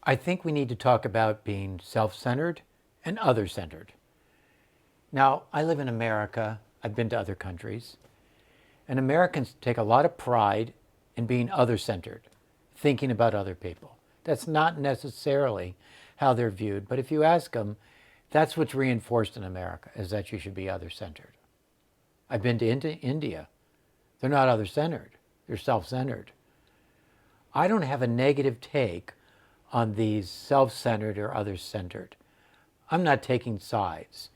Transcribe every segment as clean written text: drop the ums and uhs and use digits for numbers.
I think we need to talk about being self-centered and other-centered. Now, I live in America. I've been to other countries. And Americans take a lot of pride in being other-centered, thinking about other people. That's not necessarily how they're viewed. But if you ask them, that's what's reinforced in America, is that you should be other-centered. I've been to India. They're not other-centered. They're self-centered. I don't have a negative take on these self-centered or other-centered. I'm not taking sides.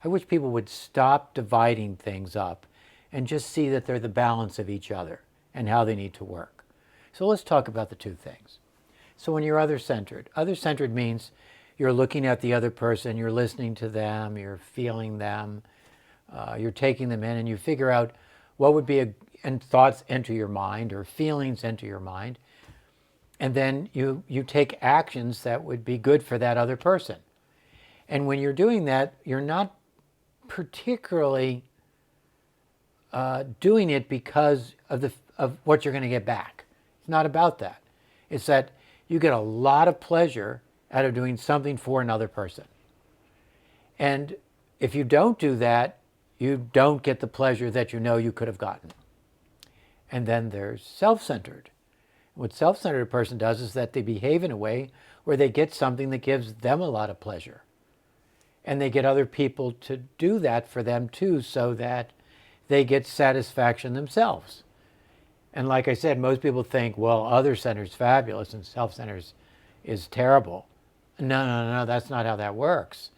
I wish people would stop dividing things up and just see that they're the balance of each other and how they need to work. So let's talk about the two things. So when you're other-centered means you're looking at the other person, you're listening to them, you're feeling them, you're taking them in, and you figure out what would be and thoughts enter your mind or feelings enter your mind. And then you take actions that would be good for that other person. And when you're doing that, you're not particularly doing it because of what you're going to get back. It's not about that. It's that you get a lot of pleasure out of doing something for another person. And if you don't do that, you don't get the pleasure that you know you could have gotten. And then there's self-centered. What self-centered person does is that they behave in a way where they get something that gives them a lot of pleasure. And they get other people to do that for them too, so that they get satisfaction themselves. And like I said, most people think, well, other-centered is fabulous and self-centered is terrible. No, that's not how that works.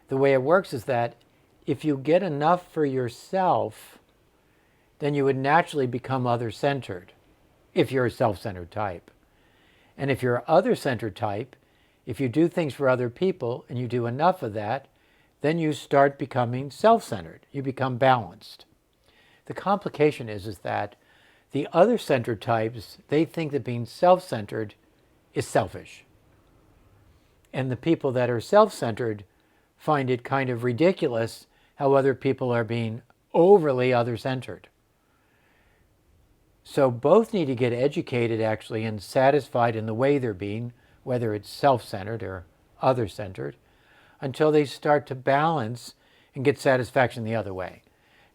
The way it works is that if you get enough for yourself, then you would naturally become other-centered, if you're a self-centered type. And if you're other-centered type, if you do things for other people and you do enough of that, then you start becoming self-centered. You become balanced. The complication is that the other-centered types, they think that being self-centered is selfish. And the people that are self-centered find it kind of ridiculous how other people are being overly other-centered. So both need to get educated actually and satisfied in the way they're being, whether it's self-centered or other-centered, until they start to balance and get satisfaction the other way.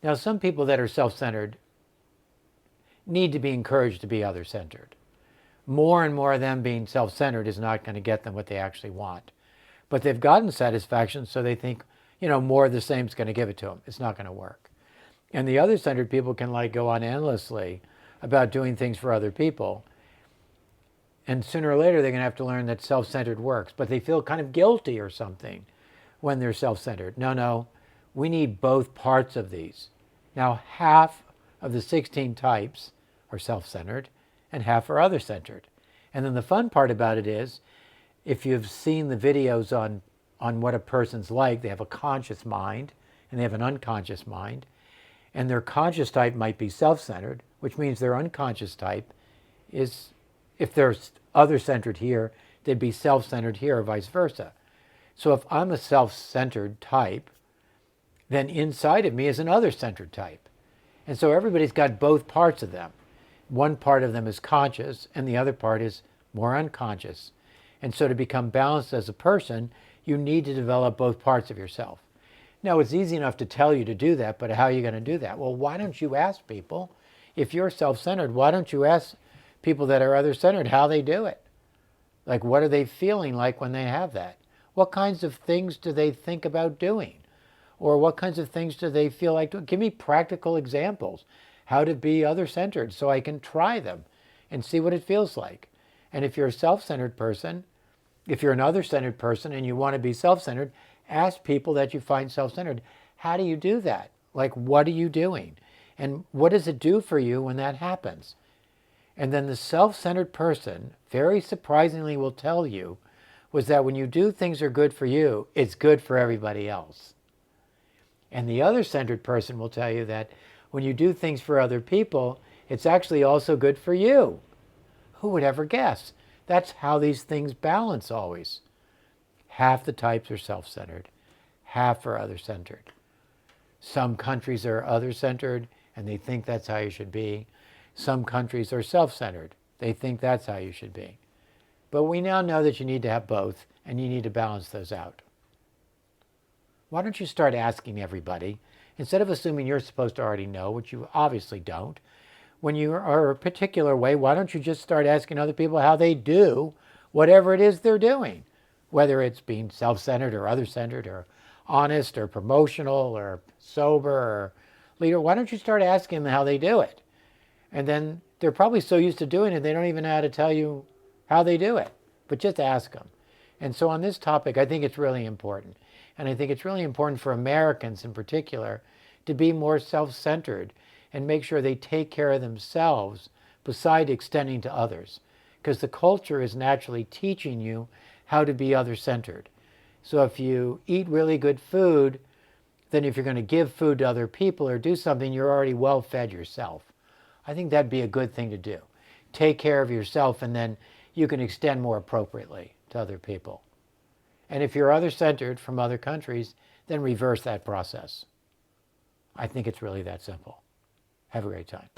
Now, some people that are self-centered need to be encouraged to be other-centered. More and more of them being self-centered is not going to get them what they actually want. But they've gotten satisfaction, so they think, more of the same is going to give it to them. It's not going to work. And the other-centered people can go on endlessly about doing things for other people. And sooner or later, they're going to have to learn that self-centered works. But they feel kind of guilty or something when they're self-centered. No, we need both parts of these. Now, half of the 16 types are self-centered and half are other-centered. And then the fun part about it is, if you've seen the videos on what a person's like, they have a conscious mind and they have an unconscious mind. And their conscious type might be self-centered, which means their unconscious type is, if they're other-centered here, they'd be self-centered here or vice versa. So if I'm a self-centered type, then inside of me is an other-centered type. And so everybody's got both parts of them. One part of them is conscious and the other part is more unconscious. And so to become balanced as a person, you need to develop both parts of yourself. Now, it's easy enough to tell you to do that, but how are you going to do that? Well, why don't you ask people, if you're self-centered, why don't you ask people that are other-centered how they do it? What are they feeling like when they have that? What kinds of things do they think about doing? Or what kinds of things do they feel like doing? Give me practical examples, how to be other-centered, so I can try them and see what it feels like. And if you're a self-centered person, if you're an other-centered person and you want to be self-centered, ask people that you find self-centered, how do you do that? What are you doing? And what does it do for you when that happens? And then the self-centered person, very surprisingly, will tell you was that when you do things that are good for you, it's good for everybody else. And the other-centered person will tell you that when you do things for other people, it's actually also good for you. Who would ever guess? That's how these things balance always. Half the types are self-centered, half are other-centered. Some countries are other-centered and they think that's how you should be. Some countries are self-centered. They think that's how you should be. But we now know that you need to have both, and you need to balance those out. Why don't you start asking everybody, instead of assuming you're supposed to already know, which you obviously don't, when you are a particular way, why don't you just start asking other people how they do whatever it is they're doing? Whether it's being self-centered or other-centered or honest or promotional or sober or leader, why don't you start asking them how they do it? And then they're probably so used to doing it, they don't even know how to tell you how they do it. But just ask them. And so on this topic, I think it's really important. And I think it's really important for Americans in particular to be more self-centered and make sure they take care of themselves beside extending to others. Because the culture is naturally teaching you how to be other-centered. So if you eat really good food, then if you're going to give food to other people or do something, you're already well fed yourself. I think that'd be a good thing to do. Take care of yourself, and then you can extend more appropriately to other people. And if you're other-centered from other countries, then reverse that process. I think it's really that simple. Have a great time.